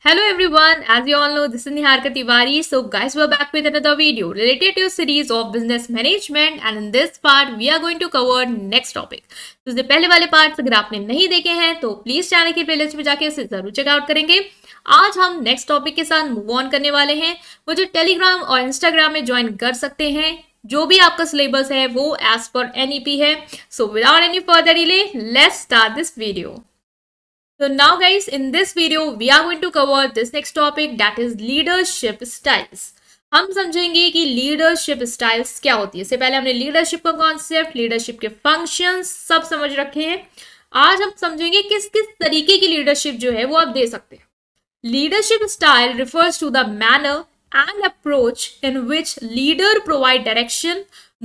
Hello everyone, as you all know, this is Niharika Tiwari. So guys, we're back with another video related to a series of business management, and in this part we are going to cover next topic. तो इससे पहले वाले parts अगर आपने नहीं देखे हैं तो प्लीज चैनल की प्लेलिस्ट में जाके उसे जरूर चेकआउट करेंगे। आज हम नेक्स्ट टॉपिक के साथ मूव ऑन करने वाले हैं। वो जो टेलीग्राम और इंस्टाग्राम में ज्वाइन कर सकते हैं, जो भी आपका सिलेबस है वो एज पर एनईपी है। So without any further delay, let's start this video. So now guys, in this video we are going to cover this next topic, that is leadership styles। हम समझेंगे कि leadership styles क्या होती है। इससे पहले हमने लीडरशिप का कॉन्सेप्ट, लीडरशिप के फंक्शंस सब समझ रखे हैं। आज हम समझेंगे किस किस तरीके की लीडरशिप जो है वो आप दे सकते हैं। Leadership style refers to the manner and approach in which leader provide direction,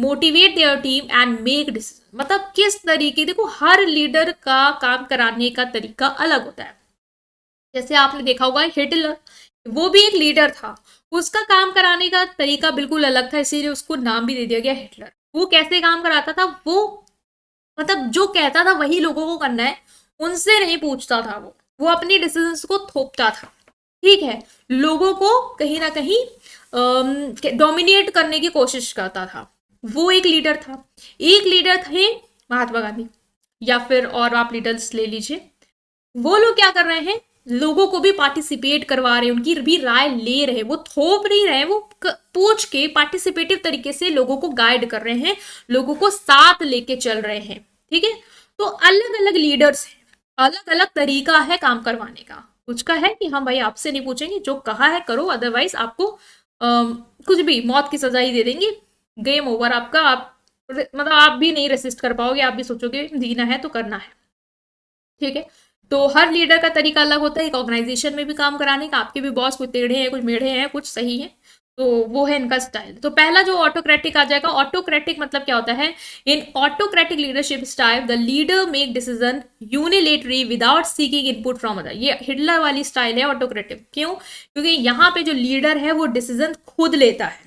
motivate their team and make decision। मतलब किस तरीके, देखो हर लीडर का काम कराने का तरीका अलग होता है। जैसे आपने देखा होगा हिटलर, वो भी एक लीडर था, उसका काम कराने का तरीका बिल्कुल अलग था, इसीलिए उसको नाम भी दे दिया गया हिटलर। वो कैसे काम कराता था, वो मतलब जो कहता था वही लोगों को करना है, उनसे नहीं पूछता था। वो अपनी डिसीजंस को थोपता था, ठीक है, लोगों को कहीं ना कहीं डोमिनेट करने की कोशिश करता था। वो एक लीडर था। एक लीडर थे महात्मा गांधी, या फिर और आप लीडर्स ले लीजिए। वो लोग क्या कर रहे हैं, लोगों को भी पार्टिसिपेट करवा रहे हैं, उनकी भी राय ले रहे हैं, वो थोप नहीं रहे, वो पूछ के पार्टिसिपेटिव तरीके से लोगों को गाइड कर रहे हैं, लोगों को साथ लेके चल रहे हैं, ठीक है। तो अलग अलग लीडर्स हैं, अलग अलग तरीका है काम करवाने का। कुछ का है कि हम भाई आपसे नहीं पूछेंगे, जो कहा है करो, अदरवाइज आपको कुछ भी मौत की सजा ही दे देंगे, गेम ओवर आपका। आप मतलब आप भी नहीं रेसिस्ट कर पाओगे, आप भी सोचोगे जीना है तो करना है, ठीक है। तो हर लीडर का तरीका अलग होता है, एक ऑर्गेनाइजेशन में भी काम कराने का। आपके भी बॉस कुछ टेढ़े हैं, कुछ मेढ़े हैं, कुछ सही है, तो वो है इनका स्टाइल। तो पहला जो ऑटोक्रेटिक आ जाएगा। ऑटोक्रेटिक मतलब क्या होता है, in autocratic leadership style the leader make decision unilaterally without seeking input from other. ये हिटलर वाली स्टाइल है ऑटोक्रेटिक। क्यों? क्योंकि यहाँ पे जो लीडर है वो डिसीजन खुद लेता है,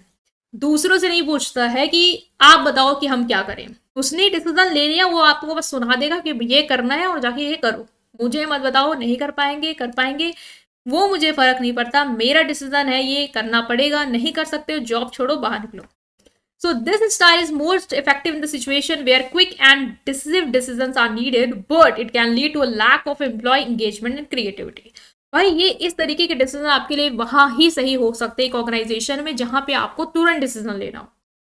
दूसरों से नहीं पूछता है कि आप बताओ कि हम क्या करें। उसने डिसीजन ले लिया, वो आपको बस सुना देगा कि ये करना है और जाके ये करो, मुझे मत बताओ नहीं कर पाएंगे कर पाएंगे, वो मुझे फर्क नहीं पड़ता, मेरा डिसीजन है, ये करना पड़ेगा, नहीं कर सकते हो जॉब छोड़ो बाहर निकलो। So this style is most effective in the situation where quick and decisive decisions are needed, but it can lead to a lack of employee engagement and creativity। भाई ये इस तरीके के डिसीजन आपके लिए वहां ही सही हो सकते हैं एक ऑर्गेनाइजेशन में जहां पे आपको तुरंत डिसीजन लेना हो।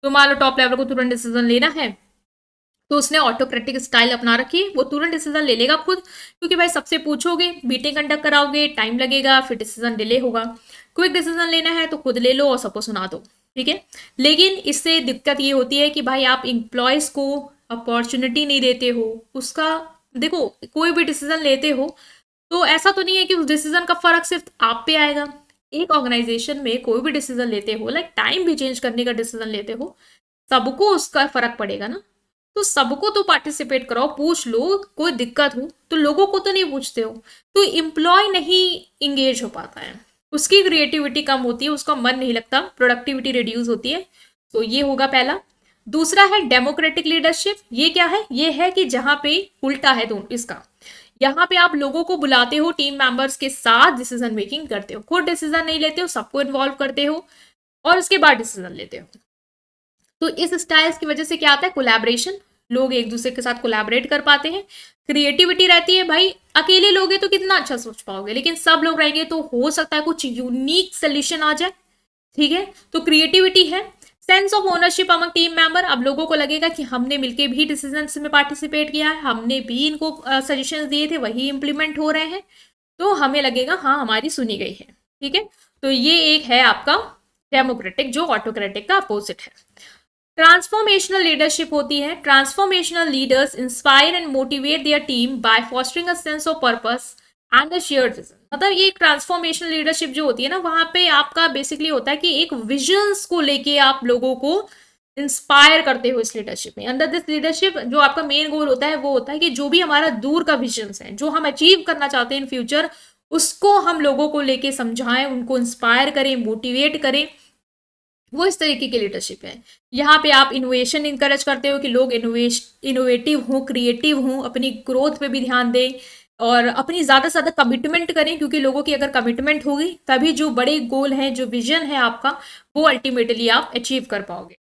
तो मान लो टॉप लेवल को तुरंत डिसीजन लेना है, तो उसने ऑटोक्रेटिक स्टाइल अपना रखी है, वो तुरंत डिसीजन ले लेगा खुद, क्योंकि भाई सबसे पूछोगे, मीटिंग कंडक्ट कराओगे, टाइम लगेगा, फिर डिसीजन डिले होगा। क्विक डिसीजन लेना है तो खुद ले लो और सबको सुना दो, ठीक है। लेकिन इससे दिक्कत ये होती है कि भाई आप एम्प्लॉयज को अपॉर्चुनिटी नहीं देते हो उसका। देखो कोई भी डिसीजन लेते हो तो ऐसा तो नहीं है कि उस डिसीजन का फर्क सिर्फ आप पे आएगा। एक ऑर्गेनाइजेशन में कोई भी डिसीजन लेते हो, लाइक टाइम भी चेंज करने का डिसीजन लेते हो, सबको उसका फर्क पड़ेगा ना। तो सबको तो पार्टिसिपेट कराओ, पूछ लो, कोई दिक्कत हो तो लोगों को तो नहीं पूछते हो, तो एम्प्लॉय नहीं इंगेज हो पाता है, उसकी क्रिएटिविटी कम होती है, उसका मन नहीं लगता, प्रोडक्टिविटी रिड्यूस होती है। तो ये होगा पहला। दूसरा है डेमोक्रेटिक लीडरशिप। ये क्या है, ये है कि जहां पे उल्टा है तो इसका, यहाँ पे आप लोगों को बुलाते हो, टीम मेंबर्स के साथ डिसीजन मेकिंग करते हो, खुद डिसीजन नहीं लेते हो, सबको इन्वॉल्व करते हो और उसके बाद डिसीजन लेते हो। तो इस स्टाइल्स की वजह से क्या आता है, कोलैबोरेशन, लोग एक दूसरे के साथ कोलैबोरेट कर पाते हैं, क्रिएटिविटी रहती है। भाई अकेले लोग हैं तो कितना अच्छा सोच पाओगे, लेकिन सब लोग रहेंगे तो हो सकता है कुछ यूनिक सोल्यूशन आ जाए, ठीक है। तो क्रिएटिविटी है। Sense of ownership among team member, अब लोगों को लगेगा कि हमने मिलके भी डिसीजन में पार्टिसिपेट किया है, हमने भी इनको सजेशन दिए थे, वही इंप्लीमेंट हो रहे हैं, तो हमें लगेगा हाँ हमारी सुनी गई है, ठीक है। तो ये एक है आपका डेमोक्रेटिक, जो ऑटोक्रेटिक का अपोजिट है। ट्रांसफॉर्मेशनल लीडरशिप होती है। Transformational leaders inspire and motivate their team by fostering a sense of purpose and a shared vision. मतलब ये ट्रांसफॉर्मेशनल लीडरशिप जो होती है ना, वहां पे आपका बेसिकली होता है कि एक विजन्स को लेके आप लोगों को इंस्पायर करते हो इस लीडरशिप में। अंडर दिस लीडरशिप जो आपका मेन गोल होता है वो होता है कि जो भी हमारा दूर का विजन है, जो हम अचीव करना चाहते हैं इन फ्यूचर, उसको हम लोगों को लेके समझाएं, उनको इंस्पायर करें, मोटिवेट करें। वो इस तरीके की लीडरशिप है। यहाँ पे आप इनोवेशन इंकरेज करते हो कि लोग इनोवेटिव हों, क्रिएटिव हों, अपनी ग्रोथ पे भी ध्यान दें, और अपनी ज़्यादा से ज़्यादा कमिटमेंट करें, क्योंकि लोगों की अगर कमिटमेंट होगी तभी जो बड़े गोल हैं, जो विजन है आपका, वो अल्टीमेटली आप अचीव कर पाओगे।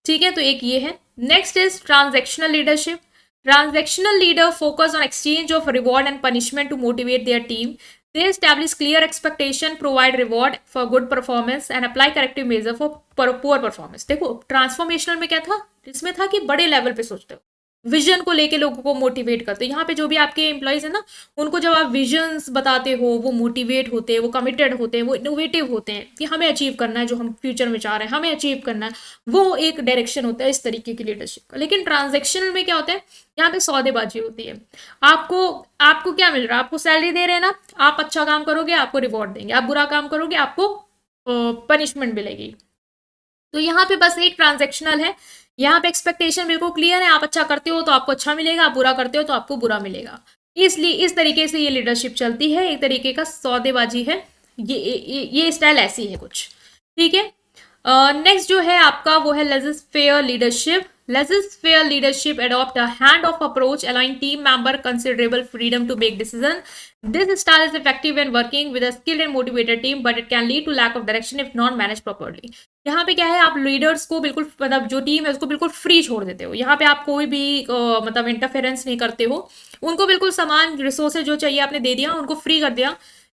ठीक है, तो एक ये है। Next is transactional leadership. Transactional leader focus on exchange of reward and punishment to motivate their team. They establish clear expectation, provide reward for good performance and apply corrective measure for poor performance. देखो transformational में क्या था, इसमें था कि बड़े level पे सोचते हो, विजन को लेके लोगों को मोटिवेट करते हो। यहाँ पे जो भी आपके एम्प्लॉयज है ना, उनको जब आप विजन्स बताते हो, वो मोटिवेट होते हैं, वो कमिटेड होते हैं, वो इनोवेटिव होते हैं कि हमें अचीव करना है, जो हम फ्यूचर में चाह रहे हैं हमें अचीव करना है। वो एक डायरेक्शन होता है इस तरीके की लीडरशिप का। लेकिन ट्रांजेक्शनल में क्या होता है, यहाँ पे सौदेबाजी होती है। आपको आपको क्या मिल रहा है, आपको सैलरी दे रहे हैं ना, आप अच्छा काम करोगे आपको रिवॉर्ड देंगे, आप बुरा काम करोगे आपको पनिशमेंट मिलेगी। तो यहाँ पे बस एक ट्रांजेक्शनल है, यहाँ पे एक्सपेक्टेशन बिल्कुल क्लियर है, आप अच्छा करते हो तो आपको अच्छा मिलेगा, आप बुरा करते हो तो आपको बुरा मिलेगा। इसलिए इस तरीके से ये लीडरशिप चलती है, एक तरीके का सौदेबाजी है। ये स्टाइल ऐसी है कुछ। ठीक है, नेक्स्ट जो है आपका वो है laissez faire leadership. Laissez faire leadership adopt a hand-off approach, allowing team member considerable freedom to make decision. This style is effective when working with a skilled and motivated team, but it can lead to lack of direction if not managed properly. यहाँ पे क्या है, आप leaders को बिल्कुल मतलब जो team है उसको बिल्कुल फ्री छोड़ देते हो। यहाँ पे आप कोई भी मतलब इंटरफेरेंस नहीं करते हो। उनको बिल्कुल समान रिसोर्सेज जो चाहिए आपने दे दिया, उनको फ्री कर दिया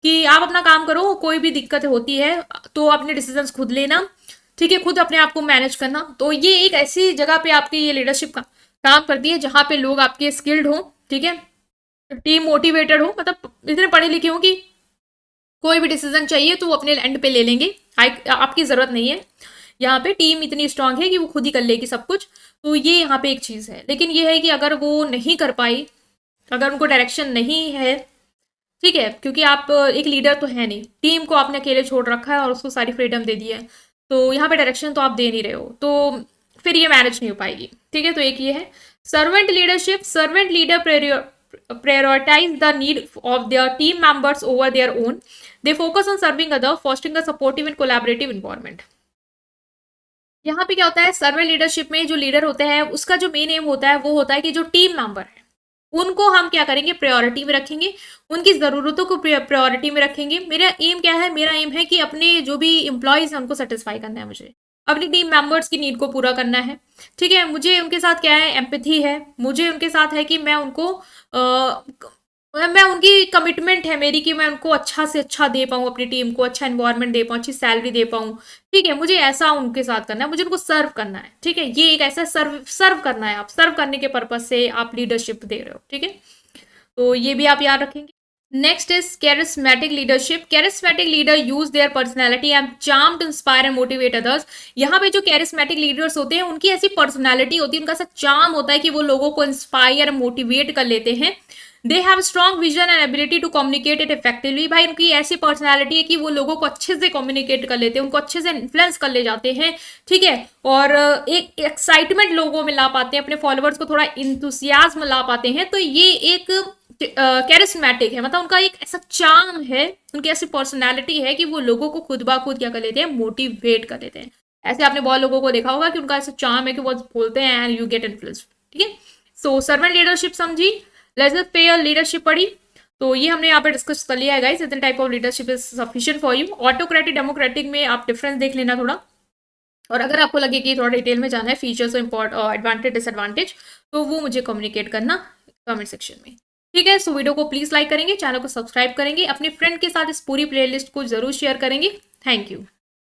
कि आप अपना काम करो, कोई भी दिक्कत होती है तो अपने डिसीजंस खुद लेना। ठीक है, खुद अपने आप को मैनेज करना। तो ये एक ऐसी जगह पे आपकी ये लीडरशिप का काम करती है जहां पे लोग आपके स्किल्ड हो, ठीक है, टीम मोटिवेटेड हो, मतलब इतने पढ़े लिखे हो कि कोई भी डिसीजन चाहिए तो वो अपने एंड पे ले लेंगे, आपकी जरूरत नहीं है। यहाँ पे टीम इतनी स्ट्रांग है कि वो खुद ही कर लेगी सब कुछ। तो ये यहाँ पे एक चीज है। लेकिन ये है कि अगर वो नहीं कर पाई, अगर उनको डायरेक्शन नहीं है, ठीक है, क्योंकि आप एक लीडर तो है नहीं, टीम को आपने अकेले छोड़ रखा है और उसको सारी फ्रीडम दे दी है, तो यहाँ पे डायरेक्शन तो आप दे नहीं रहे हो, तो फिर ये मैनेज नहीं हो पाएगी। ठीक है, तो एक ये है servant leadership. Servant leader prioritize the need of their team members over their own. They focus on serving others, fostering a supportive and collaborative environment. यहाँ पे क्या होता है, सर्वेंट लीडरशिप में जो लीडर होते हैं उसका जो मेन एम होता है वो होता है कि जो टीम मेंबर है उनको हम क्या करेंगे, प्रायोरिटी में रखेंगे, उनकी ज़रूरतों को प्रायोरिटी में रखेंगे। मेरा एम क्या है, मेरा एम है कि अपने जो भी एम्प्लॉयज़ हैं उनको सेटिस्फाई करना है, मुझे अपनी टीम मेंबर्स की नीड को पूरा करना है। ठीक है, मुझे उनके साथ क्या है, एम्पैथी है, मुझे उनके साथ है कि मैं उनको मैं उनकी कमिटमेंट है मेरी कि मैं उनको अच्छा से अच्छा दे पाऊँ, अपनी टीम को अच्छा एनवायरनमेंट दे पाऊँ, अच्छी सैलरी दे पाऊँ। ठीक है, मुझे ऐसा उनके साथ करना है, मुझे उनको सर्व करना है। ठीक है, ये एक ऐसा सर्व करना है, आप सर्व करने के पर्पज से आप लीडरशिप दे रहे हो। ठीक है, तो ये भी आप याद रखेंगे। Next is charismatic leadership. Charismatic leader use their personality and charm to inspire and motivate others. यहाँ पे जो charismatic leaders होते हैं उनकी ऐसी पर्सनैलिटी होती है, उनका ऐसा चार्म होता है कि वो लोगों को इंस्पायर मोटिवेट कर लेते हैं। They have strong vision and ability to communicate it effectively. भाई उनकी ऐसी पर्सनैलिटी है कि वो लोगों को अच्छे से कम्युनिकेट कर लेते हैं, उनको अच्छे से इन्फ्लुएंस कर ले जाते हैं। ठीक है, और एक एक्साइटमेंट लोगों में ला पाते हैं, अपने फॉलोअर्स को थोड़ा इंथुसियाज्म ला पाते हैं। तो ये एक कैरिस्मेटिक है, मतलब उनका एक ऐसा चार्म है, उनकी ऐसी पर्सनैलिटी है कि वो लोगों को खुद ब खुद क्या कर लेते हैं, मोटिवेट कर लेते हैं। ऐसे आपने बहुत लोगों को देखा होगा कि उनका ऐसा चार्म है कि वो बोलते हैं एंड यू गेट इन्फ्लुएंस। ठीक है, सो सर्वेंट लीडरशिप समझी, लेजर पेयर लीडरशिप पढ़ी, तो ये हमने यहाँ पे डिस्कस कर लिया है गाइस। इतने type of leadership is sufficient for you. Autocratic democratic में आप डिफरेंस देख लेना थोड़ा, और अगर आपको लगे कि थोड़ा डिटेल में जाना है फीचर्स और एडवांटेज डिसएडवांटेज, तो वो मुझे कम्युनिकेट करना कमेंट सेक्शन में। ठीक है, सो वीडियो को प्लीज लाइक करेंगे, चैनल को सब्सक्राइब करेंगे, अपने फ्रेंड के साथ इस पूरी प्लेलिस्ट को जरूर शेयर करेंगे। Thank you.